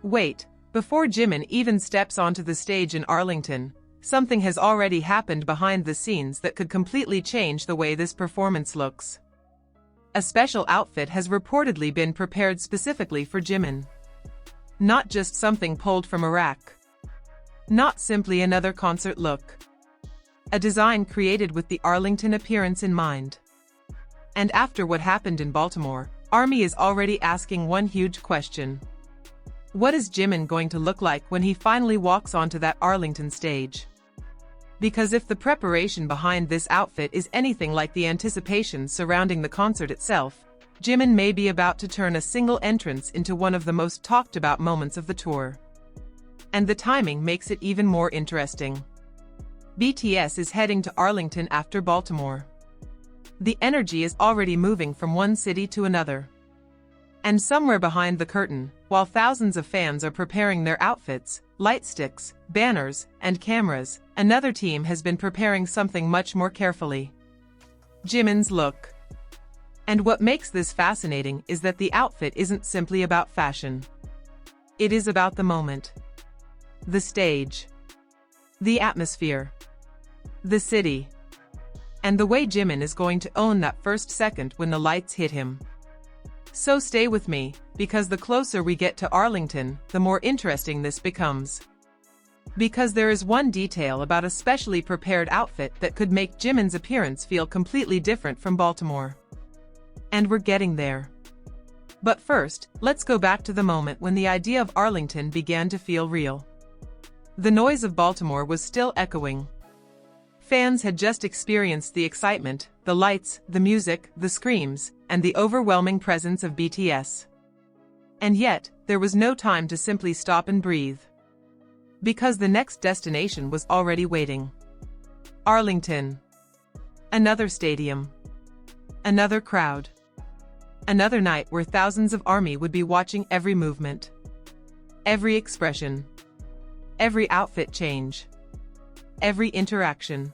Wait, before Jimin even steps onto the stage in Arlington, something has already happened behind the scenes that could completely change the way this performance looks. A special outfit has reportedly been prepared specifically for Jimin. Not just something pulled from a rack. Not simply another concert look. A design created with the Arlington appearance in mind. And after what happened in Baltimore, ARMY is already asking one huge question. What is Jimin going to look like when he finally walks onto that Arlington stage? Because if the preparation behind this outfit is anything like the anticipation surrounding the concert itself, Jimin may be about to turn a single entrance into one of the most talked about moments of the tour. And the timing makes it even more interesting. BTS is heading to Arlington after Baltimore. The energy is already moving from one city to another. And somewhere behind the curtain, while thousands of fans are preparing their outfits, light sticks, banners, and cameras, another team has been preparing something much more carefully. Jimin's look. And what makes this fascinating is that the outfit isn't simply about fashion. It is about the moment. The stage. The atmosphere. The city. And the way Jimin is going to own that first second when the lights hit him. So stay with me, because the closer we get to Arlington, the more interesting this becomes. Because there is one detail about a specially prepared outfit that could make Jimin's appearance feel completely different from Baltimore. And we're getting there. But first, let's go back to the moment when the idea of Arlington began to feel real. The noise of Baltimore was still echoing. Fans had just experienced the excitement, the lights, the music, the screams, and the overwhelming presence of BTS. And yet, there was no time to simply stop and breathe. Because the next destination was already waiting. Arlington. Another stadium. Another crowd. Another night where thousands of ARMY would be watching every movement. Every expression. Every outfit change. Every interaction.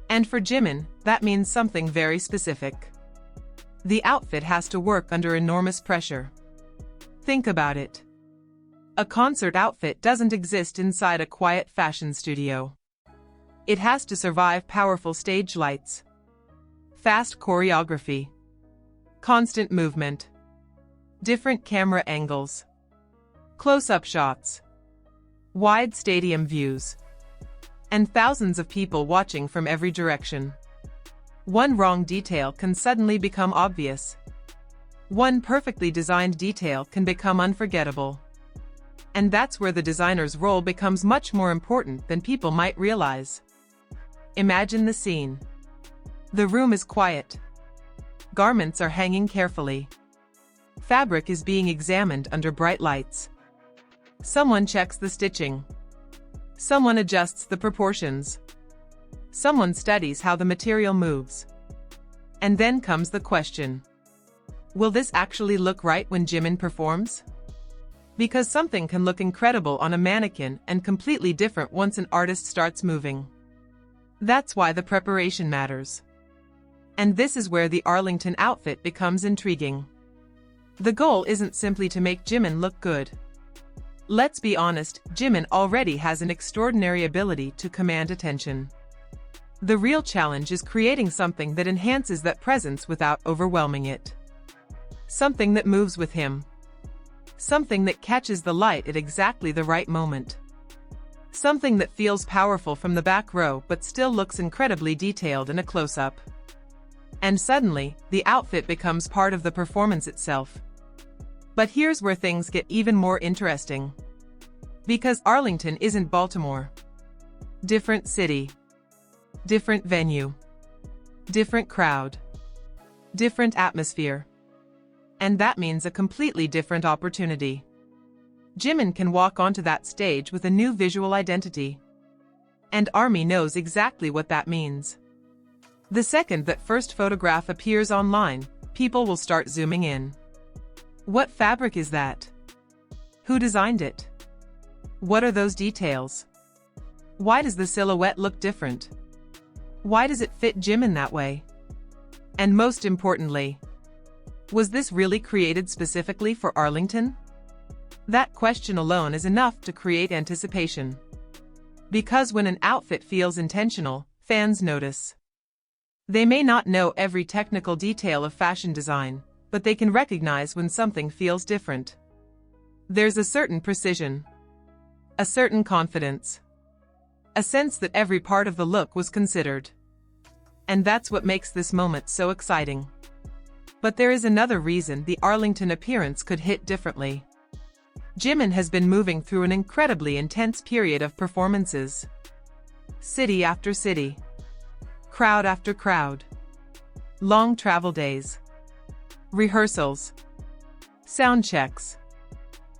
And for Jimin, that means something very specific. The outfit has to work under enormous pressure. Think about it. A concert outfit doesn't exist inside a quiet fashion studio. It has to survive powerful stage lights, fast choreography, constant movement, different camera angles, close-up shots, wide stadium views, and thousands of people watching from every direction. One wrong detail can suddenly become obvious. One perfectly designed detail can become unforgettable. And that's where the designer's role becomes much more important than people might realize. Imagine the scene. The room is quiet. Garments are hanging carefully. Fabric is being examined under bright lights. Someone checks the stitching. Someone adjusts the proportions. Someone studies how the material moves. And then comes the question. Will this actually look right when Jimin performs? Because something can look incredible on a mannequin and completely different once an artist starts moving. That's why the preparation matters. And this is where the Arlington outfit becomes intriguing. The goal isn't simply to make Jimin look good. Let's be honest, Jimin already has an extraordinary ability to command attention. The real challenge is creating something that enhances that presence without overwhelming it. Something that moves with him. Something that catches the light at exactly the right moment. Something that feels powerful from the back row but still looks incredibly detailed in a close-up. And suddenly, the outfit becomes part of the performance itself. But here's where things get even more interesting. Because Arlington isn't Baltimore. Different city. Different venue. Different crowd. Different atmosphere. And that means a completely different opportunity. Jimin can walk onto that stage with a new visual identity. And ARMY knows exactly what that means. The second that first photograph appears online, people will start zooming in. What fabric is that? Who designed it? What are those details? Why does the silhouette look different? Why does it fit Jimin that way? And most importantly, was this really created specifically for Arlington? That question alone is enough to create anticipation. Because when an outfit feels intentional, fans notice. They may not know every technical detail of fashion design, but they can recognize when something feels different. There's a certain precision, a certain confidence, a sense that every part of the look was considered. And that's what makes this moment so exciting. But there is another reason the Arlington appearance could hit differently. Jimin has been moving through an incredibly intense period of performances. City after city. Crowd after crowd. Long travel days. Rehearsals. Sound checks.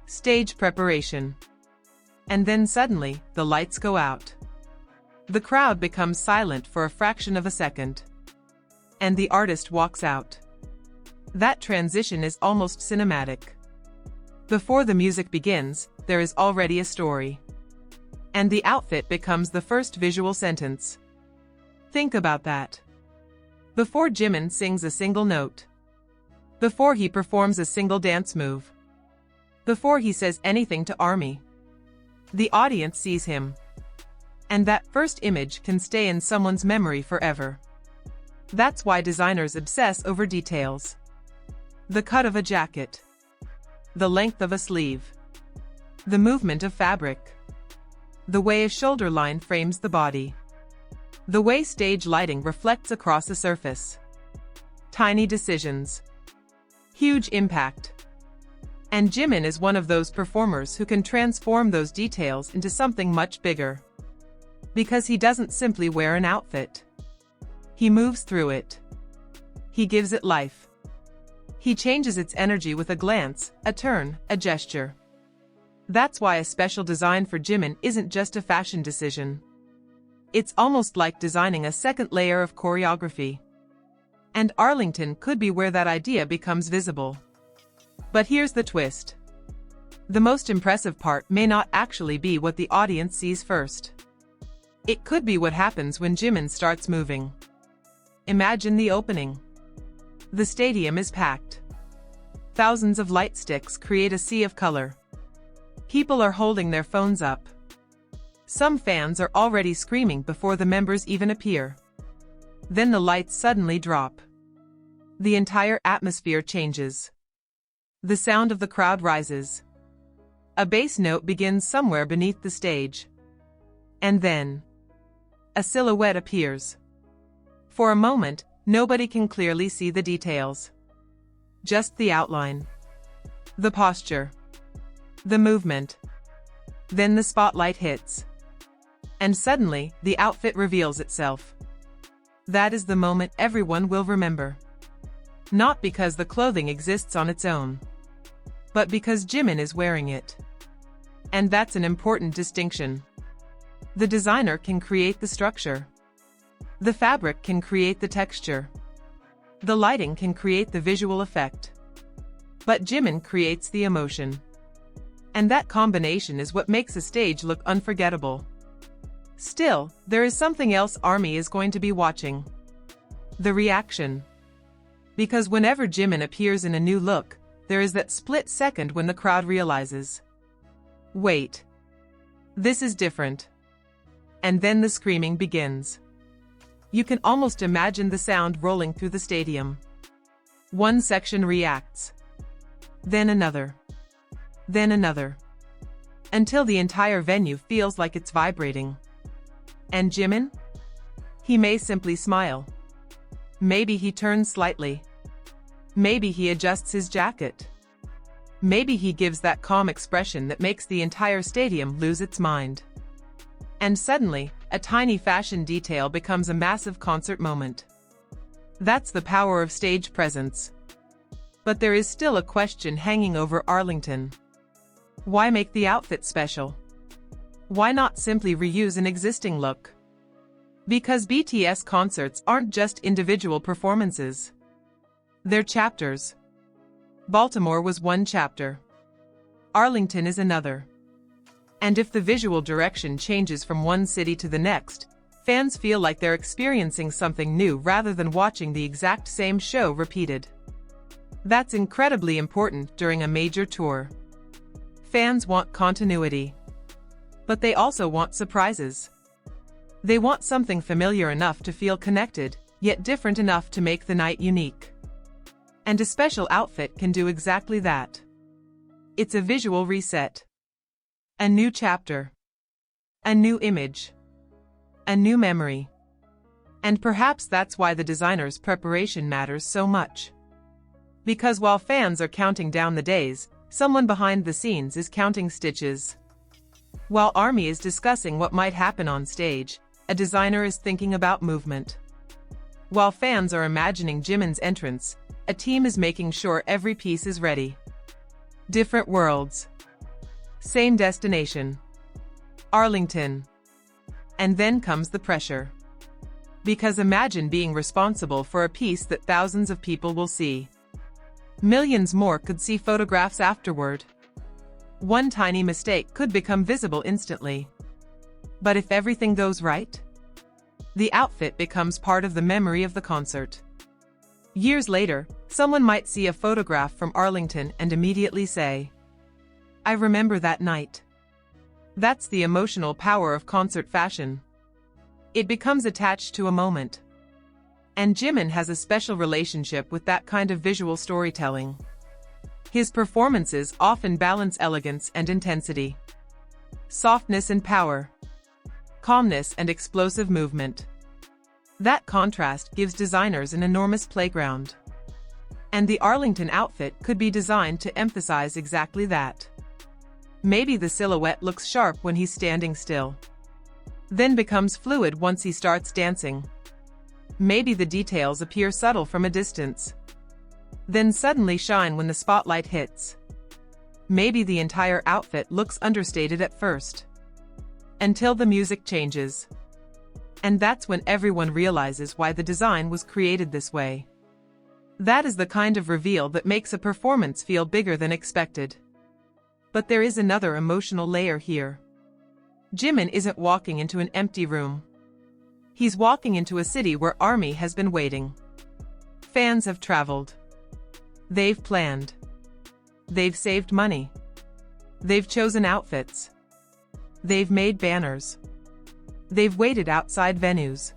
Stage preparation. And then suddenly, the lights go out. The crowd becomes silent for a fraction of a second. And the artist walks out. That transition is almost cinematic. Before the music begins, there is already a story. And the outfit becomes the first visual sentence. Think about that. Before Jimin sings a single note. Before he performs a single dance move. Before he says anything to ARMY. The audience sees him. And that first image can stay in someone's memory forever. That's why designers obsess over details. The cut of a jacket. The length of a sleeve. The movement of fabric. The way a shoulder line frames the body. The way stage lighting reflects across a surface. Tiny decisions. Huge impact. And Jimin is one of those performers who can transform those details into something much bigger. Because he doesn't simply wear an outfit. He moves through it. He gives it life. He changes its energy with a glance, a turn, a gesture. That's why a special design for Jimin isn't just a fashion decision. It's almost like designing a second layer of choreography. And Arlington could be where that idea becomes visible. But here's the twist. The most impressive part may not actually be what the audience sees first. It could be what happens when Jimin starts moving. Imagine the opening. The stadium is packed. Thousands of light sticks create a sea of color. People are holding their phones up. Some fans are already screaming before the members even appear. Then the lights suddenly drop. The entire atmosphere changes. The sound of the crowd rises. A bass note begins somewhere beneath the stage. And then, a silhouette appears. For a moment, nobody can clearly see the details. Just the outline. The posture. The movement. Then the spotlight hits. And suddenly, the outfit reveals itself. That is the moment everyone will remember. Not because the clothing exists on its own, but because Jimin is wearing it. And that's an important distinction. The designer can create the structure. The fabric can create the texture. The lighting can create the visual effect. But Jimin creates the emotion. And that combination is what makes a stage look unforgettable. Still, there is something else ARMY is going to be watching. The reaction. Because whenever Jimin appears in a new look, there is that split second when the crowd realizes, wait, this is different. And then the screaming begins. You can almost imagine the sound rolling through the stadium. One section reacts. Then another. Then another. Until the entire venue feels like it's vibrating. And Jimin? He may simply smile. Maybe he turns slightly. Maybe he adjusts his jacket. Maybe he gives that calm expression that makes the entire stadium lose its mind. And suddenly, a tiny fashion detail becomes a massive concert moment. That's the power of stage presence. But there is still a question hanging over Arlington. Why make the outfit special? Why not simply reuse an existing look? Because BTS concerts aren't just individual performances. They're chapters. Baltimore was one chapter. Arlington is another. And if the visual direction changes from one city to the next, fans feel like they're experiencing something new rather than watching the exact same show repeated. That's incredibly important during a major tour. Fans want continuity. But they also want surprises. They want something familiar enough to feel connected, yet different enough to make the night unique. And a special outfit can do exactly that. It's a visual reset. A new chapter. A new image. A new memory. And perhaps that's why the designer's preparation matters so much. Because while fans are counting down the days, someone behind the scenes is counting stitches. While ARMY is discussing what might happen on stage, a designer is thinking about movement. While fans are imagining Jimin's entrance, a team is making sure every piece is ready. Different worlds. Same destination. Arlington. And then comes the pressure. Because imagine being responsible for a piece that thousands of people will see. Millions more could see photographs afterward. One tiny mistake could become visible instantly. But if everything goes right, the outfit becomes part of the memory of the concert. Years later, someone might see a photograph from Arlington and immediately say, "I remember that night." That's the emotional power of concert fashion. It becomes attached to a moment. And Jimin has a special relationship with that kind of visual storytelling. His performances often balance elegance and intensity, softness and power, calmness and explosive movement. That contrast gives designers an enormous playground. And the Arlington outfit could be designed to emphasize exactly that. Maybe the silhouette looks sharp when he's standing still, then becomes fluid once he starts dancing. Maybe the details appear subtle from a distance, then suddenly shine when the spotlight hits. Maybe the entire outfit looks understated at first, until the music changes. And that's when everyone realizes why the design was created this way. That is the kind of reveal that makes a performance feel bigger than expected. But there is another emotional layer here. Jimin isn't walking into an empty room. He's walking into a city where ARMY has been waiting. Fans have traveled. They've planned. They've saved money. They've chosen outfits. They've made banners. They've waited outside venues.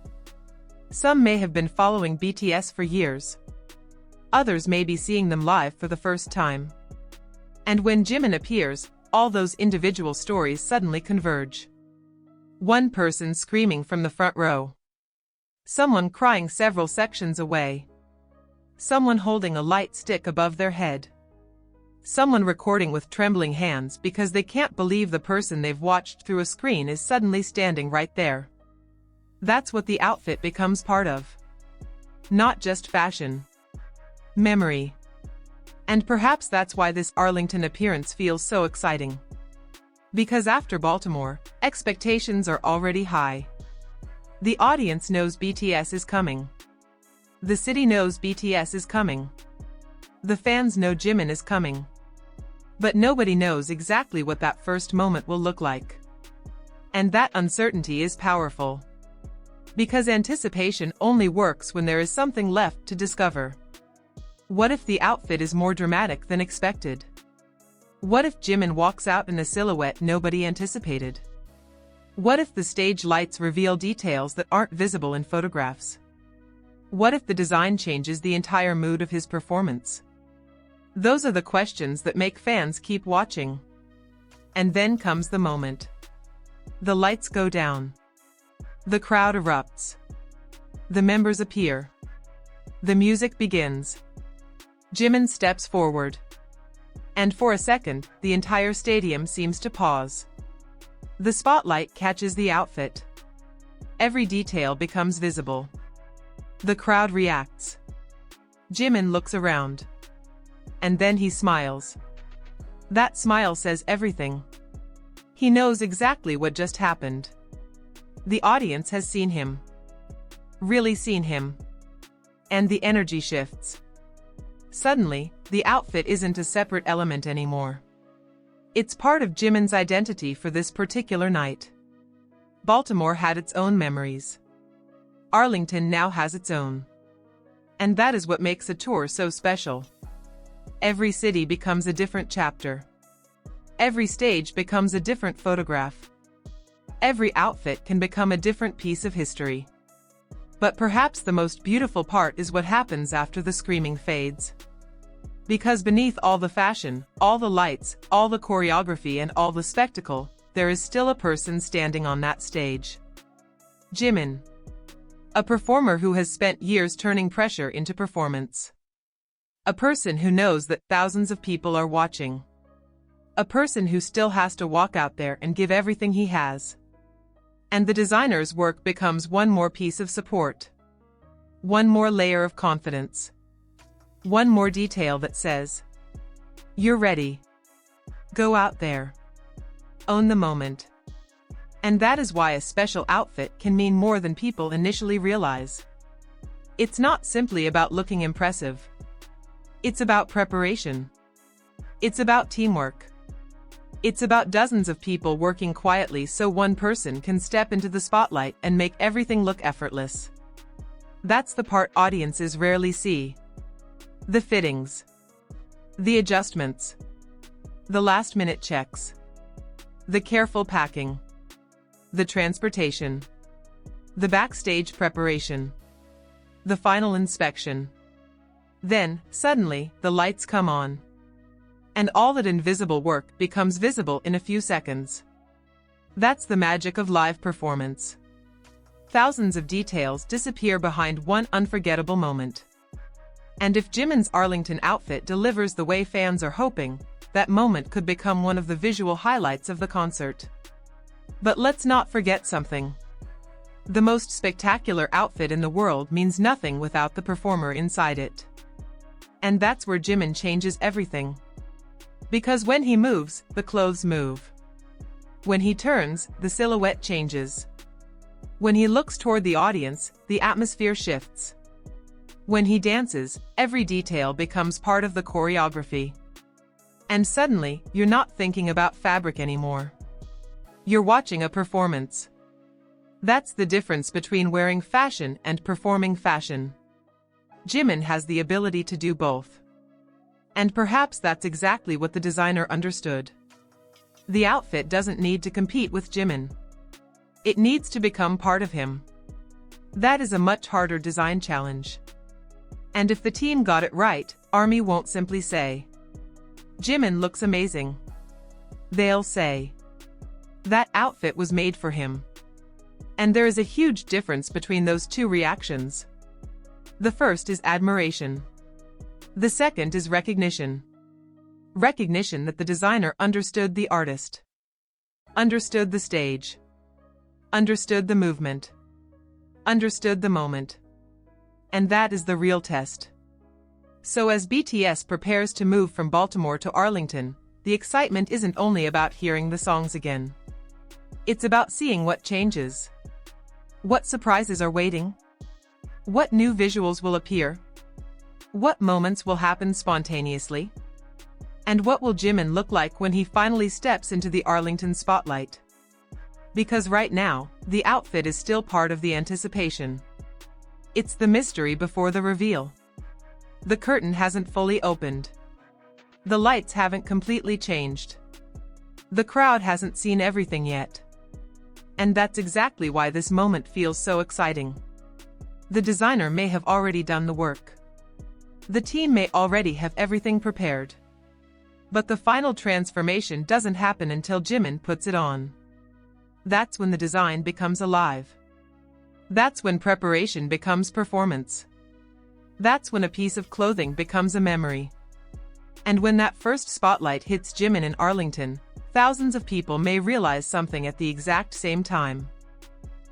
Some may have been following BTS for years. Others may be seeing them live for the first time. And when Jimin appears, all those individual stories suddenly converge. One person screaming from the front row. Someone crying several sections away. Someone holding a light stick above their head. Someone recording with trembling hands because they can't believe the person they've watched through a screen is suddenly standing right there. That's what the outfit becomes part of. Not just fashion. Memory. And perhaps that's why this Arlington appearance feels so exciting. Because after Baltimore, expectations are already high. The audience knows BTS is coming. The city knows BTS is coming. The fans know Jimin is coming. But nobody knows exactly what that first moment will look like. And that uncertainty is powerful. Because anticipation only works when there is something left to discover. What if the outfit is more dramatic than expected? What if Jimin walks out in a silhouette nobody anticipated? What if the stage lights reveal details that aren't visible in photographs? What if the design changes the entire mood of his performance? Those are the questions that make fans keep watching. And then comes the moment. The lights go down. The crowd erupts. The members appear. The music begins. Jimin steps forward. And for a second, the entire stadium seems to pause. The spotlight catches the outfit. Every detail becomes visible. The crowd reacts. Jimin looks around. And then he smiles. That smile says everything. He knows exactly what just happened. The audience has seen him. Really seen him. And the energy shifts. Suddenly, the outfit isn't a separate element anymore. It's part of Jimin's identity for this particular night. Baltimore had its own memories. Arlington now has its own. And that is what makes a tour so special. Every city becomes a different chapter. Every stage becomes a different photograph. Every outfit can become a different piece of history. But perhaps the most beautiful part is what happens after the screaming fades. Because beneath all the fashion, all the lights, all the choreography and all the spectacle, there is still a person standing on that stage. Jimin. A performer who has spent years turning pressure into performance. A person who knows that thousands of people are watching. A person who still has to walk out there and give everything he has. And the designer's work becomes one more piece of support. One more layer of confidence. One more detail that says, "You're ready. Go out there. Own the moment." And that is why a special outfit can mean more than people initially realize. It's not simply about looking impressive. It's about preparation. It's about teamwork. It's about dozens of people working quietly so one person can step into the spotlight and make everything look effortless. That's the part audiences rarely see. The fittings. The adjustments. The last-minute checks. The careful packing. The transportation. The backstage preparation. The final inspection. Then, suddenly, the lights come on. And all that invisible work becomes visible in a few seconds. That's the magic of live performance. Thousands of details disappear behind one unforgettable moment. And if Jimin's Arlington outfit delivers the way fans are hoping, that moment could become one of the visual highlights of the concert. But let's not forget something. The most spectacular outfit in the world means nothing without the performer inside it. And that's where Jimin changes everything. Because when he moves, the clothes move. When he turns, the silhouette changes. When he looks toward the audience, the atmosphere shifts. When he dances, every detail becomes part of the choreography. And suddenly, you're not thinking about fabric anymore. You're watching a performance. That's the difference between wearing fashion and performing fashion. Jimin has the ability to do both. And perhaps that's exactly what the designer understood. The outfit doesn't need to compete with Jimin. It needs to become part of him. That is a much harder design challenge. And if the team got it right, ARMY won't simply say, "Jimin looks amazing." They'll say, "That outfit was made for him." And there is a huge difference between those two reactions. The first is admiration. The second is recognition. Recognition that the designer understood the artist. Understood the stage. Understood the movement. Understood the moment. And that is the real test. So as BTS prepares to move from Baltimore to Arlington, the excitement isn't only about hearing the songs again. It's about seeing what changes. What surprises are waiting? What new visuals will appear? What moments will happen spontaneously? And what will Jimin look like when he finally steps into the Arlington spotlight? Because right now, the outfit is still part of the anticipation. It's the mystery before the reveal. The curtain hasn't fully opened. The lights haven't completely changed. The crowd hasn't seen everything yet. And that's exactly why this moment feels so exciting. The designer may have already done the work. The team may already have everything prepared. But the final transformation doesn't happen until Jimin puts it on. That's when the design becomes alive. That's when preparation becomes performance. That's when a piece of clothing becomes a memory. And when that first spotlight hits Jimin in Arlington, thousands of people may realize something at the exact same time.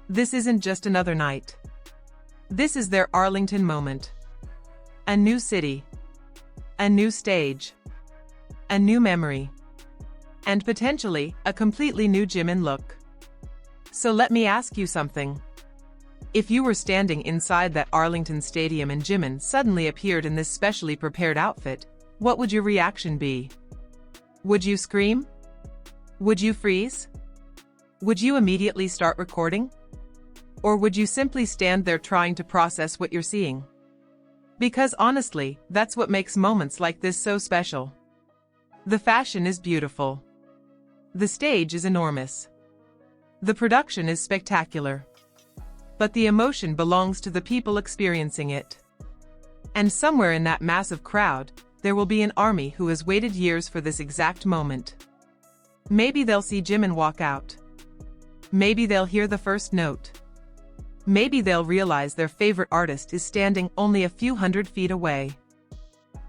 This isn't just another night. This is their Arlington moment. A new city. A new stage. A new memory. And potentially, a completely new Jimin look. So let me ask you something. If you were standing inside that Arlington stadium and Jimin suddenly appeared in this specially prepared outfit, what would your reaction be? Would you scream? Would you freeze? Would you immediately start recording? Or would you simply stand there trying to process what you're seeing? Because honestly, that's what makes moments like this so special. The fashion is beautiful. The stage is enormous. The production is spectacular. But the emotion belongs to the people experiencing it. And somewhere in that massive crowd, there will be an army who has waited years for this exact moment. Maybe they'll see Jimin walk out. Maybe they'll hear the first note. Maybe they'll realize their favorite artist is standing only a few hundred feet away.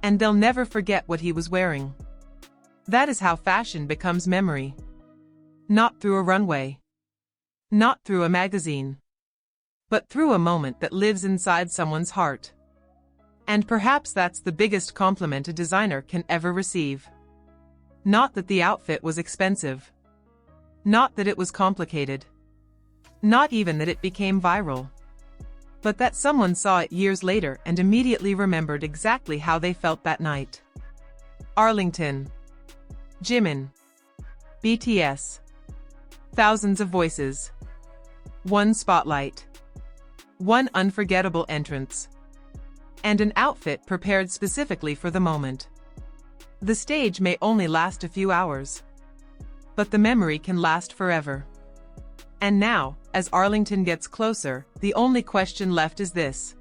And they'll never forget what he was wearing. That is how fashion becomes memory. Not through a runway. Not through a magazine. But through a moment that lives inside someone's heart. And perhaps that's the biggest compliment a designer can ever receive. Not that the outfit was expensive. Not that it was complicated. Not even that it became viral. But that someone saw it years later and immediately remembered exactly how they felt that night. Arlington. Jimin. BTS. Thousands of voices. One spotlight. One unforgettable entrance. And an outfit prepared specifically for the moment. The stage may only last a few hours. But the memory can last forever. And now, as Arlington gets closer, the only question left is this.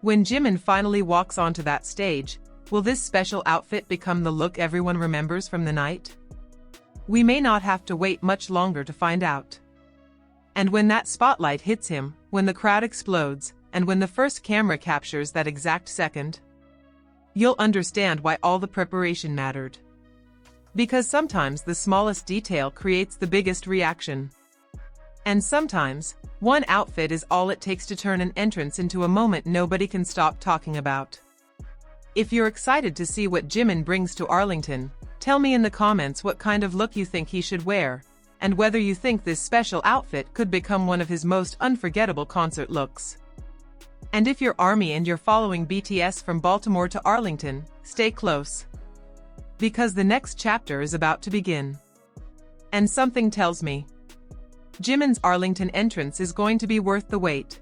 When Jimin finally walks onto that stage, will this special outfit become the look everyone remembers from the night? We may not have to wait much longer to find out. And when that spotlight hits him, when the crowd explodes, and when the first camera captures that exact second, you'll understand why all the preparation mattered. Because sometimes the smallest detail creates the biggest reaction. And sometimes, one outfit is all it takes to turn an entrance into a moment nobody can stop talking about. If you're excited to see what Jimin brings to Arlington, tell me in the comments what kind of look you think he should wear, and whether you think this special outfit could become one of his most unforgettable concert looks. And if you're ARMY and you're following BTS from Baltimore to Arlington, stay close. Because the next chapter is about to begin. And something tells me Jimin's Arlington entrance is going to be worth the wait.